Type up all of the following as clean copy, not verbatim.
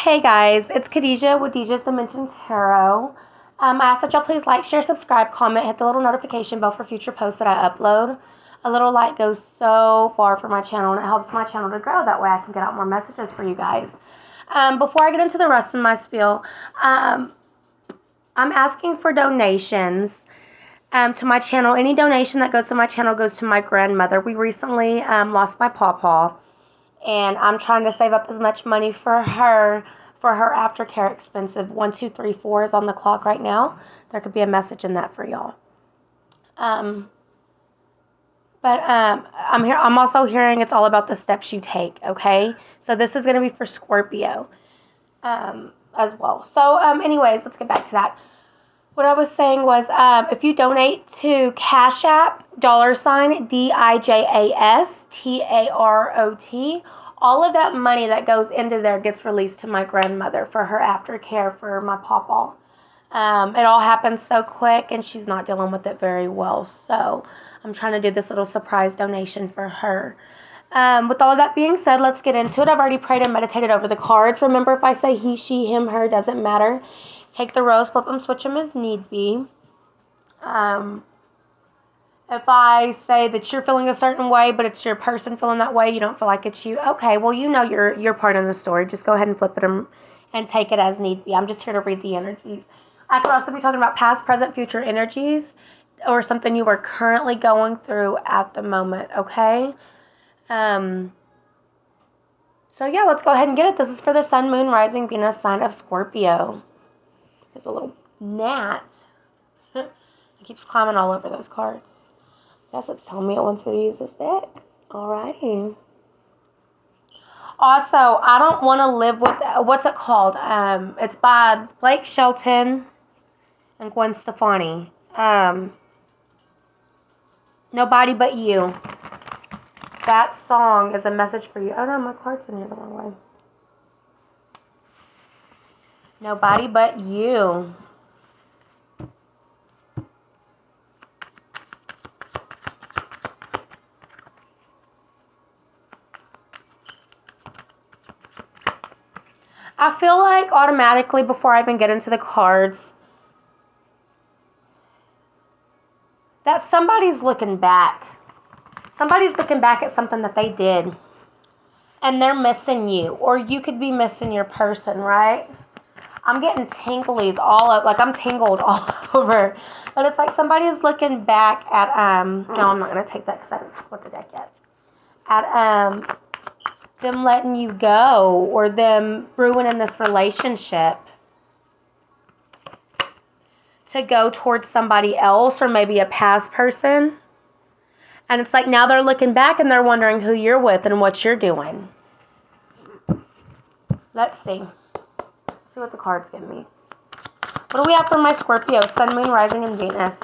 Hey guys, it's Khadijah with Deja's Dimension Tarot. I ask that y'all please like, share, subscribe, comment, hit the little notification bell for future posts that I upload. A little like goes so far for my channel, and it helps my channel to grow. That way I can get out more messages for you guys. Before I get into the rest of my spiel, I'm asking for donations to my channel. Any donation that goes to my channel goes to my grandmother. We recently lost my pawpaw, and I'm trying to save up as much money for her aftercare expensive. 1, 2, 3, 4 is on the clock right now. There could be a message in that for y'all. I'm also hearing it's all about the steps you take. Okay, so this is going to be for Scorpio as well. So anyways, let's get back to that. What I was saying was, if you donate to Cash App, $DIJASTAROT, all of that money that goes into there gets released to my grandmother for her aftercare for my pawpaw. It all happens so quick, and she's not dealing with it very well. So I'm trying to do this little surprise donation for her. With all of that being said, let's get into it. I've already prayed and meditated over the cards. Remember, if I say he, she, him, her, doesn't matter. Take the rows, flip them, switch them as need be. If I say that you're feeling a certain way, but it's your person feeling that way, you don't feel like it's you, okay, well, you know you're part of the story. Just go ahead and flip it and take it as need be. I'm just here to read the energies. I could also be talking about past, present, future energies, or something you are currently going through at the moment, okay? So yeah, let's go ahead and get it. This is for the Sun, Moon, Rising, Venus sign of Scorpio. There's a little gnat. It keeps climbing all over those cards. I guess it's telling me it wants to use this deck. Alrighty. Also, I don't want to live with, what's it called? It's by Blake Shelton and Gwen Stefani. Nobody But You. That song is a message for you. Oh no, my card's in here the wrong way. Nobody But You. I feel like automatically, before I even get into the cards, that somebody's looking back. Somebody's looking back at something that they did, and they're missing you, or you could be missing your person, right? I'm getting tinglies all up, like I'm tingled all over. But it's like somebody's looking back at, no, I'm not going to take that because I didn't split the deck yet. At, them letting you go, or them ruining this relationship to go towards somebody else, or maybe a past person. And it's like now they're looking back and they're wondering who you're with and what you're doing. Let's see. See what the cards give me. What do we have for my Scorpio? Sun, Moon, Rising, and Venus.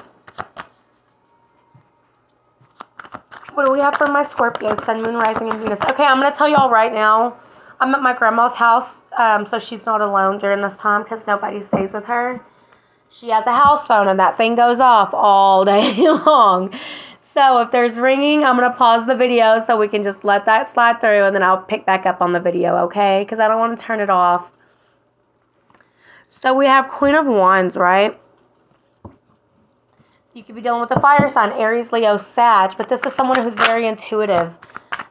What do we have for my Scorpio? Sun, Moon, Rising, and Venus. Okay, I'm going to tell y'all right now. I'm at my grandma's house, so she's not alone during this time because nobody stays with her. She has a house phone, and that thing goes off all day long. So if there's ringing, I'm going to pause the video so we can just let that slide through, and then I'll pick back up on the video, okay? Because I don't want to turn it off. So we have Queen of Wands, right? You could be dealing with a fire sign, Aries, Leo, Sag, but this is someone who's very intuitive.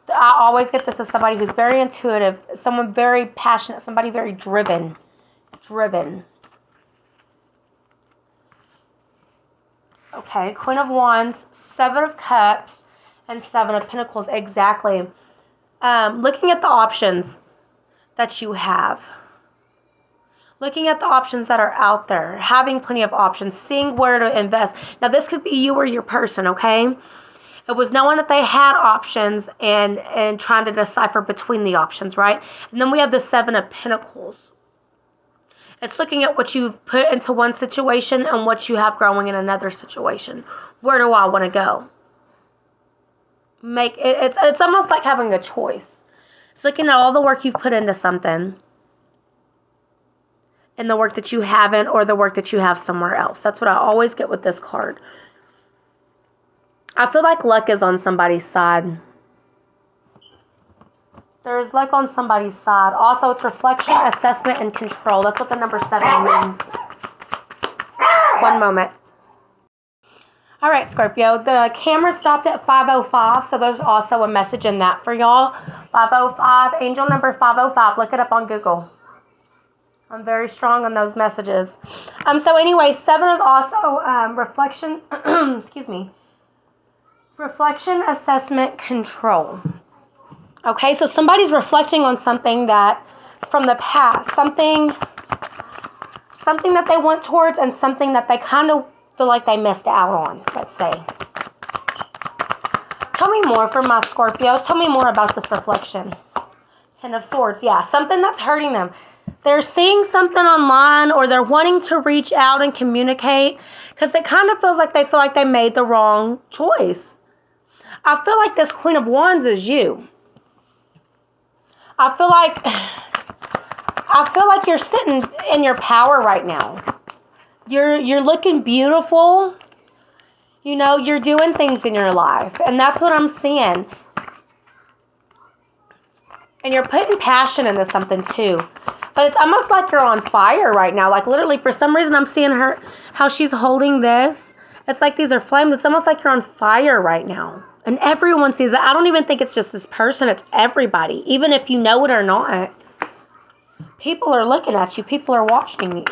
I always get this as somebody who's very intuitive, someone very passionate, somebody very driven. Okay, Queen of Wands, 7 of Cups, and 7 of Pentacles. Exactly. Looking at the options that you have. Looking at the options that are out there. Having plenty of options. Seeing where to invest. Now, this could be you or your person, okay? It was knowing that they had options and trying to decipher between the options, right? And then we have the 7 of Pentacles. It's looking at what you've put into one situation and what you have growing in another situation. Where do I want to go? It's almost like having a choice. It's looking at all the work you've put into something and the work that you haven't, or the work that you have somewhere else. That's what I always get with this card. I feel like luck is on somebody's side. There's like on somebody's side. Also, it's reflection, assessment, and control. That's what the number 7 means. One moment. All right, Scorpio. The camera stopped at 5:05, so there's also a message in that for y'all. 5:05, angel number 5:05. Look it up on Google. I'm very strong on those messages. So anyway, 7 is also reflection. Excuse me. Reflection, assessment, control. Okay, so somebody's reflecting on something that from the past, something that they went towards, and something that they kind of feel like they missed out on, let's say. Tell me more for my Scorpios. Tell me more about this reflection. 10 of Swords. Yeah, something that's hurting them. They're seeing something online, or they're wanting to reach out and communicate because it kind of feels like they feel like they made the wrong choice. I feel like this Queen of Wands is you. I feel like you're sitting in your power right now. You're looking beautiful. You know, you're doing things in your life. And that's what I'm seeing. And you're putting passion into something too. But it's almost like you're on fire right now. Like literally, for some reason, I'm seeing her, how she's holding this. It's like these are flames. It's almost like you're on fire right now. And everyone sees it. I don't even think it's just this person. It's everybody. Even if you know it or not. People are looking at you. People are watching you.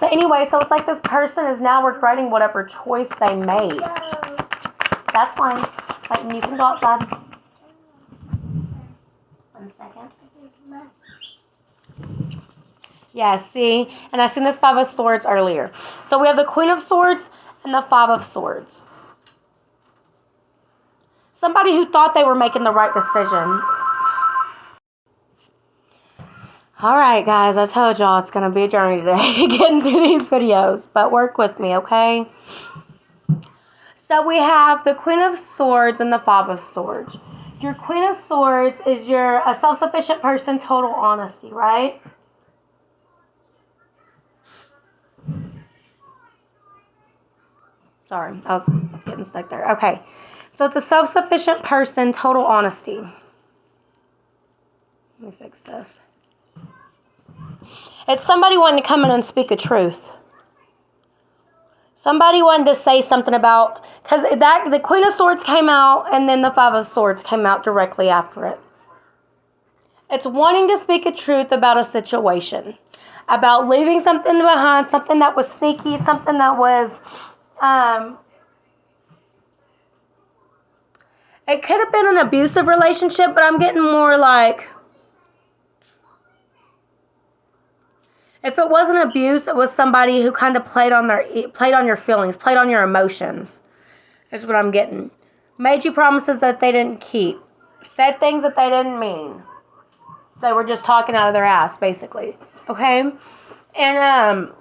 But anyway, so it's like this person is now regretting whatever choice they made. That's fine. Like, you can go outside. 1 second. Yeah, see? And I seen this 5 of Swords earlier. So we have the Queen of Swords and the 5 of Swords. Somebody who thought they were making the right decision. Alright, guys. I told y'all it's going to be a journey today getting through these videos. But work with me, okay? So we have the Queen of Swords and the 5 of Swords. Your Queen of Swords is a self-sufficient person, total honesty, right? Sorry, I was getting stuck there. Okay, so it's a self-sufficient person, total honesty. Let me fix this. It's somebody wanting to come in and speak a truth. Somebody wanted to say something about, because the Queen of Swords came out, and then the 5 of Swords came out directly after it. It's wanting to speak a truth about a situation, about leaving something behind, something that was sneaky, something that was, it could have been an abusive relationship, but I'm getting more like, if it wasn't abuse, it was somebody who kind of played on your feelings, played on your emotions, is what I'm getting. Made you promises that they didn't keep. Said things that they didn't mean. They were just talking out of their ass, basically. Okay? And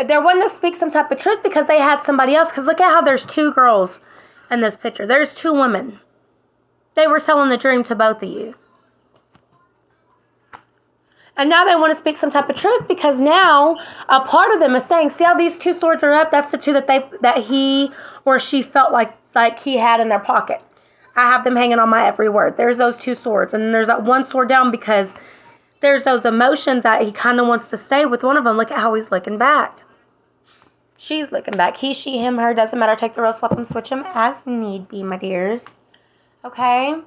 they're wanting to speak some type of truth because they had somebody else. Because look at how there's 2 girls in this picture. There's 2 women. They were selling the dream to both of you. And now they want to speak some type of truth because now a part of them is saying, see how these 2 swords are up? That's the 2 that he or she felt like he had in their pocket. I have them hanging on my every word. There's those 2 swords. And then there's that 1 sword down because there's those emotions that he kind of wants to stay with one of them. Look at how he's looking back. She's looking back. He, she, him, her. Doesn't matter. Take the roles, flip them, switch them as need be, my dears. Okay?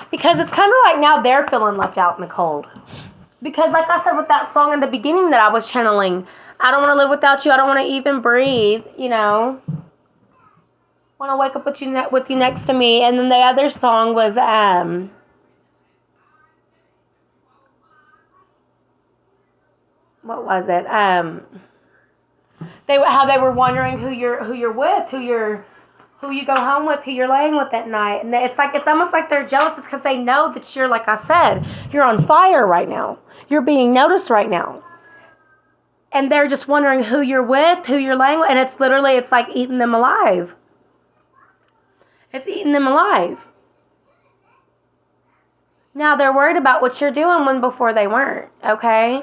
Because it's kind of like now they're feeling left out in the cold. Because like I said with that song in the beginning that I was channeling, I don't want to live without you. I don't want to even breathe, you know. Want to wake up with you next to me. And then the other song was, what was it? How they were wondering who you're with, who you go home with, who you're laying with at night. And it's almost like they're jealous because they know that you're, like I said, you're on fire right now. You're being noticed right now. And they're just wondering who you're with, who you're laying with. And it's like eating them alive. It's eating them alive. Now they're worried about what you're doing when before they weren't, okay?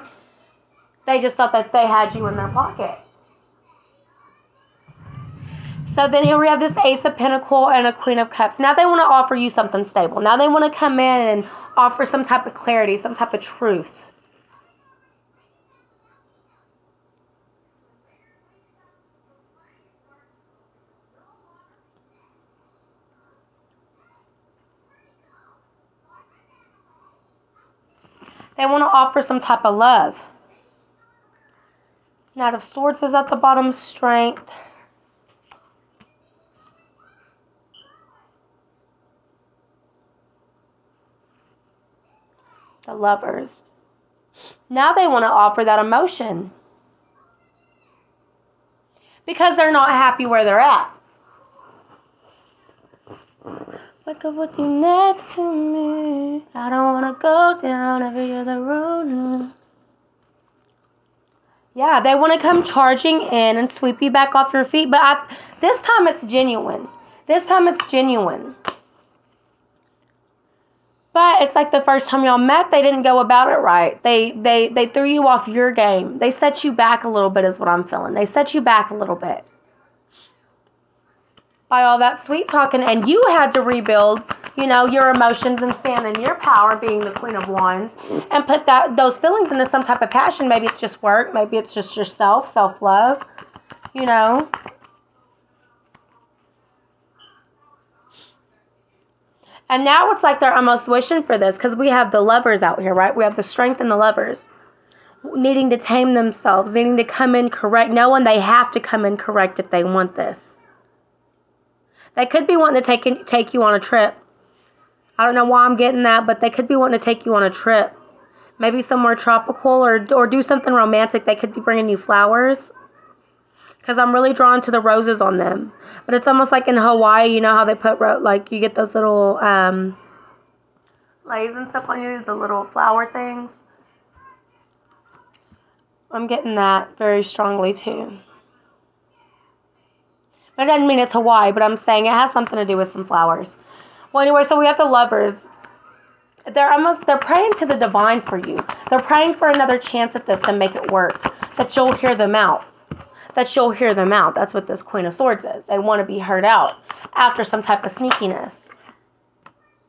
They just thought that they had you in their pocket. So then here we have this Ace of Pentacles and a Queen of Cups. Now they want to offer you something stable. Now they want to come in and offer some type of clarity, some type of truth. They want to offer some type of love. Knight of Swords is at the bottom, Strength. The Lovers. Now they want to offer that emotion. Because they're not happy where they're at. Wake up with you next to me. I don't want to go down every other road. Yeah, they want to come charging in and sweep you back off your feet. But this time it's genuine. This time it's genuine. But it's like the first time y'all met, they didn't go about it right. They threw you off your game. They set you back a little bit is what I'm feeling. They set you back a little bit. By all that sweet talking, and you had to rebuild, you know, your emotions and stand in your power, being the Queen of Wands, and put those feelings into some type of passion. Maybe it's just work, maybe it's just yourself, self-love, you know. And now it's like they're almost wishing for this, because we have the Lovers out here, right? We have the Strength and the Lovers needing to tame themselves, needing to come in correct, knowing they have to come in correct if they want this. They could be wanting to take you on a trip. I don't know why I'm getting that, but they could be wanting to take you on a trip. Maybe somewhere tropical or do something romantic. They could be bringing you flowers. Because I'm really drawn to the roses on them. But it's almost like in Hawaii, you know how they put, like, you get those little leis and stuff on you, the little flower things. I'm getting that very strongly too. It doesn't mean it's Hawaii, but I'm saying it has something to do with some flowers. Well, anyway, so we have the Lovers. They're praying to the divine for you. They're praying for another chance at this and make it work. That you'll hear them out. That you'll hear them out. That's what this Queen of Swords is. They want to be heard out after some type of sneakiness.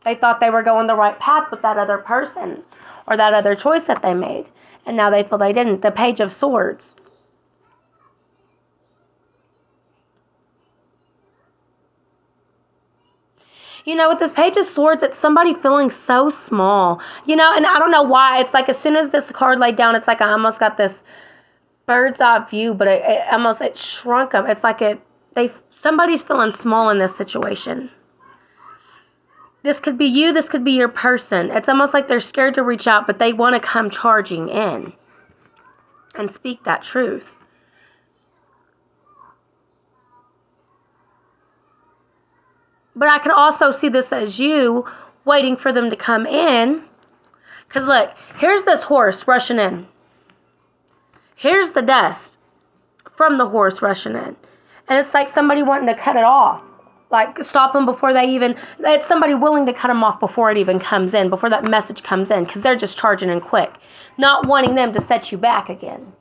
They thought they were going the right path with that other person or that other choice that they made. And now they feel they didn't. The Page of Swords. You know, with this Page of Swords, it's somebody feeling so small. You know, and I don't know why. It's like as soon as this card laid down, it's like I almost got this bird's eye view, but it shrunk them. It's like somebody's feeling small in this situation. This could be you. This could be your person. It's almost like they're scared to reach out, but they want to come charging in and speak that truth. But I can also see this as you waiting for them to come in. Because look, here's this horse rushing in. Here's the dust from the horse rushing in. And it's like somebody wanting to cut it off. Like stop them before they even... It's somebody willing to cut them off before it even comes in. Before that message comes in. Because they're just charging in quick. Not wanting them to set you back again.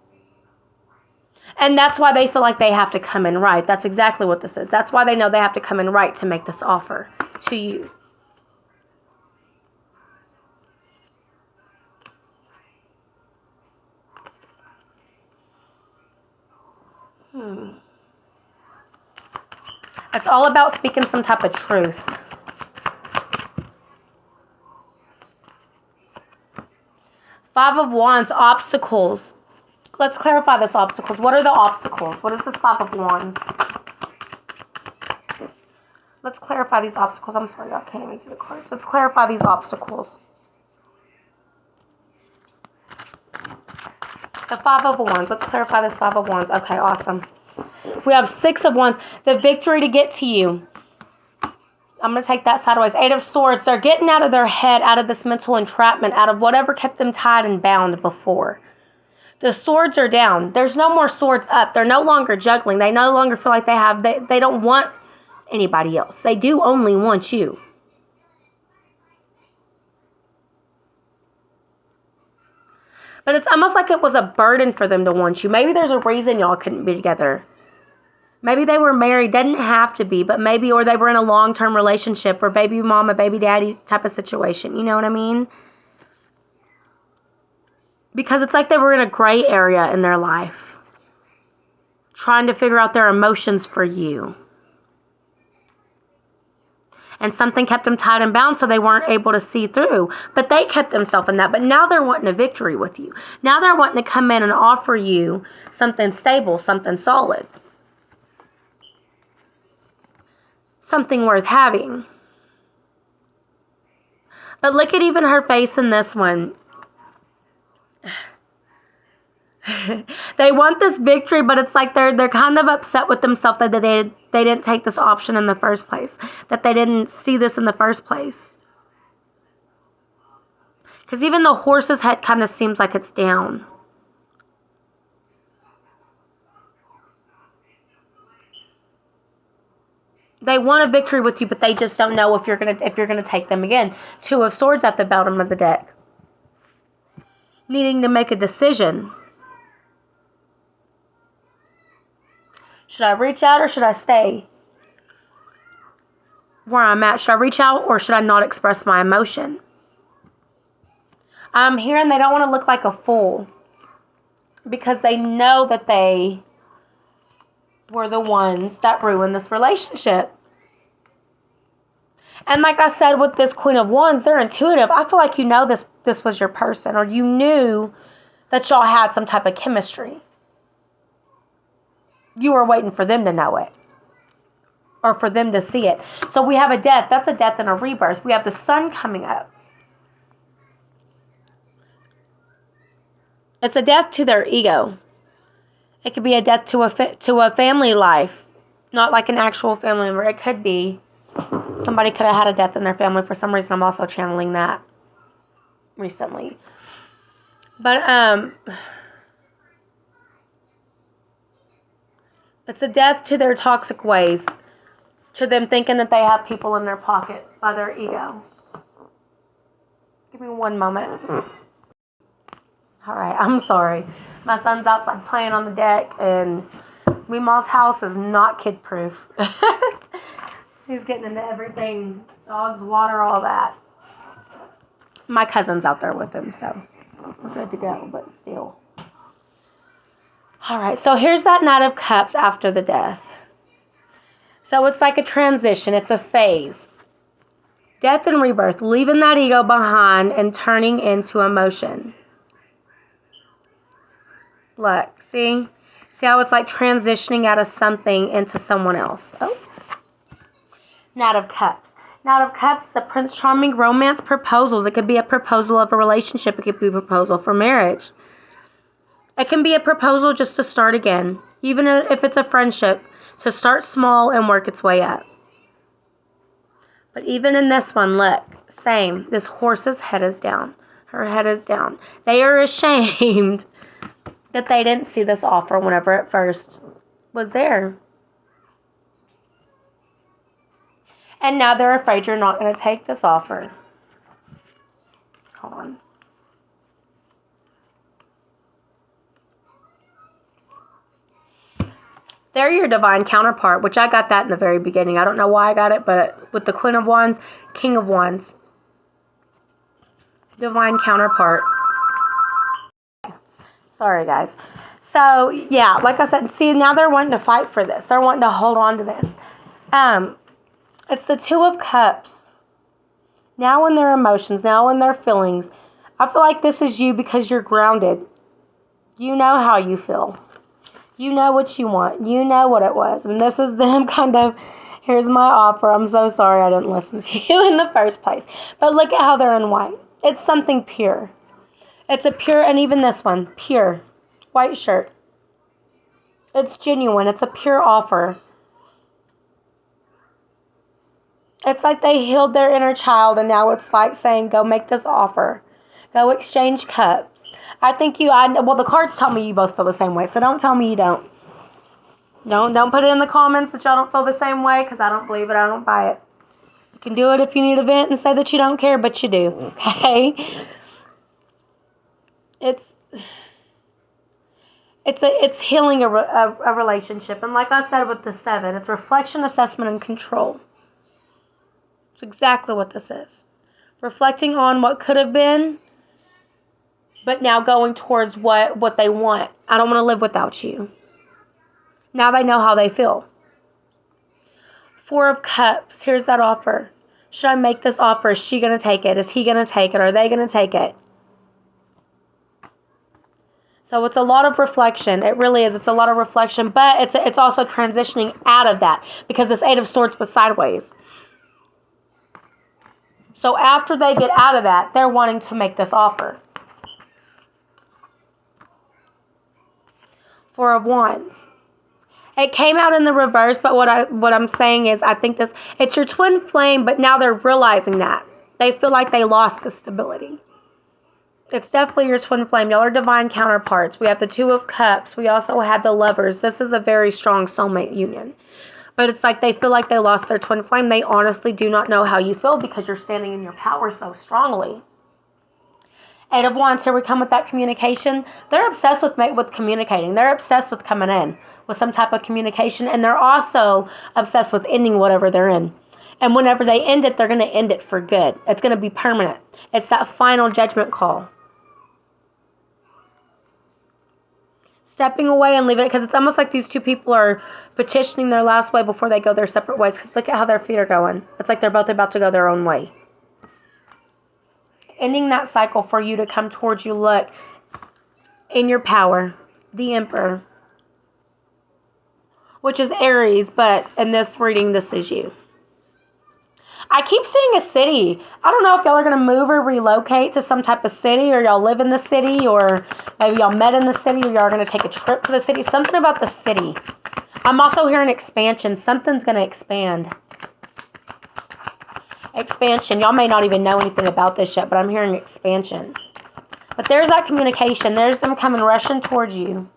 And that's why they feel like they have to come in right. That's exactly what this is. That's why they know they have to come in right to make this offer to you. It's all about speaking some type of truth. Five of Wands, obstacles. Let's clarify this obstacles. What are the obstacles? What is this Five of Wands? Let's clarify these obstacles. I'm sorry, I can't even see the cards. Let's clarify these obstacles. The Five of Wands. Let's clarify this Five of Wands. Okay, awesome. We have Six of Wands. The victory to get to you. I'm going to take that sideways. Eight of Swords. They're getting out of their head, out of this mental entrapment, out of whatever kept them tied and bound before. The swords are down. There's no more swords up. They're no longer juggling. They no longer feel like they don't want anybody else. They do only want you. But it's almost like it was a burden for them to want you. Maybe there's a reason y'all couldn't be together. Maybe they were married, didn't have to be, but maybe, or they were in a long-term relationship or baby mama, baby daddy type of situation. You know what I mean? Because it's like they were in a gray area in their life, trying to figure out their emotions for you. And something kept them tied and bound, so they weren't able to see through. But they kept themselves in that. But now they're wanting a victory with you. Now they're wanting to come in and offer you something stable, something solid. Something worth having. But look at even her face in this one. They want this victory, but it's like they're kind of upset with themselves that they didn't take this option in the first place. That they didn't see this in the first place. Because even the horse's head kind of seems like it's down. They want a victory with you, but they just don't know if you're gonna take them again. Two of Swords at the bottom of the deck. Needing to make a decision. Should I reach out or should I stay where I'm at? Should I reach out or should I not express my emotion? I'm hearing they don't want to look like a fool because they know that they were the ones that ruined this relationship. And like I said with this Queen of Wands, they're intuitive. I feel like you know this was your person, or you knew that y'all had some type of chemistry. You were waiting for them to know it. Or for them to see it. So we have a death. That's a death and a rebirth. We have the sun coming up. It's a death to their ego. It could be a death to a family life. Not like an actual family member. It could be somebody could have had a death in their family for some reason. I'm also channeling that recently. But it's a death to their toxic ways. To them thinking that they have people in their pocket by their ego. Give me one moment. Alright, I'm sorry. My son's outside playing on the deck, and Meemaw's house is not kid-proof. He's getting into everything. Dogs, water, all that. My cousin's out there with him, so we're good to go, but still. Alright, so here's that Knight of Cups after the death. So it's like a transition. It's a phase. Death and rebirth. Leaving that ego behind and turning into emotion. Look. See? See how it's like transitioning out of something into someone else. Oh. Knight of Cups. Knight of Cups is a Prince Charming romance proposals. It could be a proposal of a relationship. It could be a proposal for marriage. It can be a proposal just to start again. Even if it's a friendship. To start small and work its way up. But even in this one, look, same. This horse's head is down. Her head is down. They are ashamed that they didn't see this offer whenever it first was there. And now they're afraid you're not going to take this offer. Hold on. They're your divine counterpart, which I got that in the very beginning. I don't know why I got it, but with the Queen of Wands, King of Wands. Divine counterpart. Sorry, guys. So, yeah, like I said, see, now they're wanting to fight for this. They're wanting to hold on to this. It's the Two of Cups. Now in their emotions, now in their feelings. I feel like this is you because you're grounded. You know how you feel. You know what you want. You know what it was. And this is them kind of, here's my offer. I'm so sorry I didn't listen to you in the first place. But look at how they're in white. It's something pure. It's a pure, and even this one, pure. White shirt. It's genuine. It's a pure offer. It's like they healed their inner child, and now it's like saying, go make this offer. Go exchange cups. I think well, the cards tell me you both feel the same way, so don't tell me you don't. Don't put it in the comments that y'all don't feel the same way, because I don't believe it. I don't buy it. You can do it if you need a vent and say that you don't care, but you do. Okay? It's healing a relationship. And like I said with the 7, it's reflection, assessment, and control. It's exactly what this is. Reflecting on what could have been, but now going towards what they want. I don't want to live without you. Now they know how they feel. 4 of Cups. Here's that offer. Should I make this offer? Is she going to take it? Is he going to take it? Are they going to take it? So it's a lot of reflection. It really is. It's a lot of reflection. But it's also transitioning out of that. Because this 8 of Swords was sideways. So after they get out of that, they're wanting to make this offer. 4 of Wands. It came out in the reverse, but what I'm saying is I think it's your twin flame, but now they're realizing that. They feel like they lost the stability. It's definitely your twin flame. Y'all are divine counterparts. We have the 2 of Cups. We also had the Lovers. This is a very strong soulmate union. But it's like they feel like they lost their twin flame. They honestly do not know how you feel because you're standing in your power so strongly. 8 of Wands, here we come with that communication. They're obsessed with communicating. They're obsessed with coming in with some type of communication. And they're also obsessed with ending whatever they're in. And whenever they end it, they're going to end it for good. It's going to be permanent. It's that final judgment call. Stepping away and leaving it, because it's almost like these 2 people are petitioning their last way before they go their separate ways. Because look at how their feet are going. It's like they're both about to go their own way. Ending that cycle for you to come towards you. Look, in your power, the Emperor, which is Aries, but in this reading, this is you. I keep seeing a city. I don't know if y'all are going to move or relocate to some type of city, or y'all live in the city, or maybe y'all met in the city, or y'all are going to take a trip to the city. Something about the city. I'm also hearing expansion. Something's going to expand. Expansion. Y'all may not even know anything about this yet, but I'm hearing expansion. But there's that communication. There's them coming rushing towards you.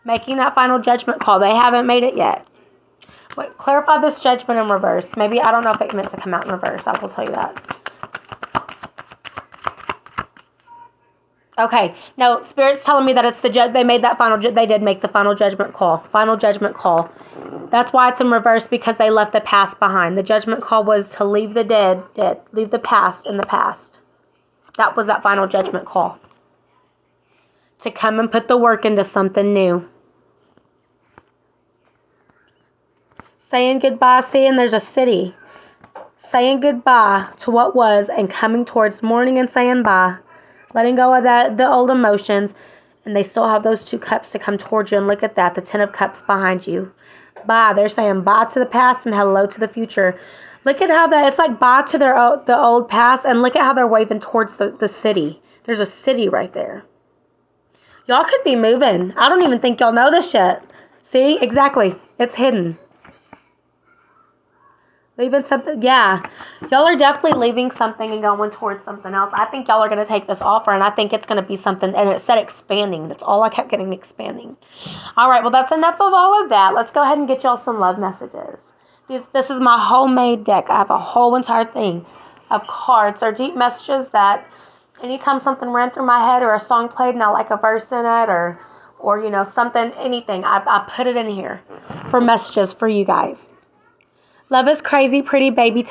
Making that final judgment call. They haven't made it yet. Wait, clarify this judgment in reverse. Maybe, I don't know if it meant to come out in reverse. I will tell you that. Okay. No, Spirit's telling me that it's the judge. They made that they did make the final judgment call. Final judgment call. That's why it's in reverse, because they left the past behind. The judgment call was to leave the dead. Leave the past in the past. That was that final judgment call. To come and put the work into something new. Saying goodbye, seeing there's a city. Saying goodbye to what was and coming towards mourning and saying bye. Letting go of the old emotions. And they still have those 2 cups to come towards you. And look at that, the 10 of Cups behind you. Bye. They're saying bye to the past and hello to the future. Look at how it's like bye to the old past. And look at how they're waving towards the city. There's a city right there. Y'all could be moving. I don't even think y'all know this yet. See? Exactly. It's hidden. Leaving something, yeah. Y'all are definitely leaving something and going towards something else. I think y'all are going to take this offer, and I think it's going to be something, and it said expanding. That's all I kept getting, expanding. All right, well, that's enough of all of that. Let's go ahead and get y'all some love messages. This is my homemade deck. I have a whole entire thing of cards. They're deep messages that anytime something ran through my head or a song played and I like a verse in it or you know, something, anything, I put it in here for messages for you guys. Love is crazy, pretty baby.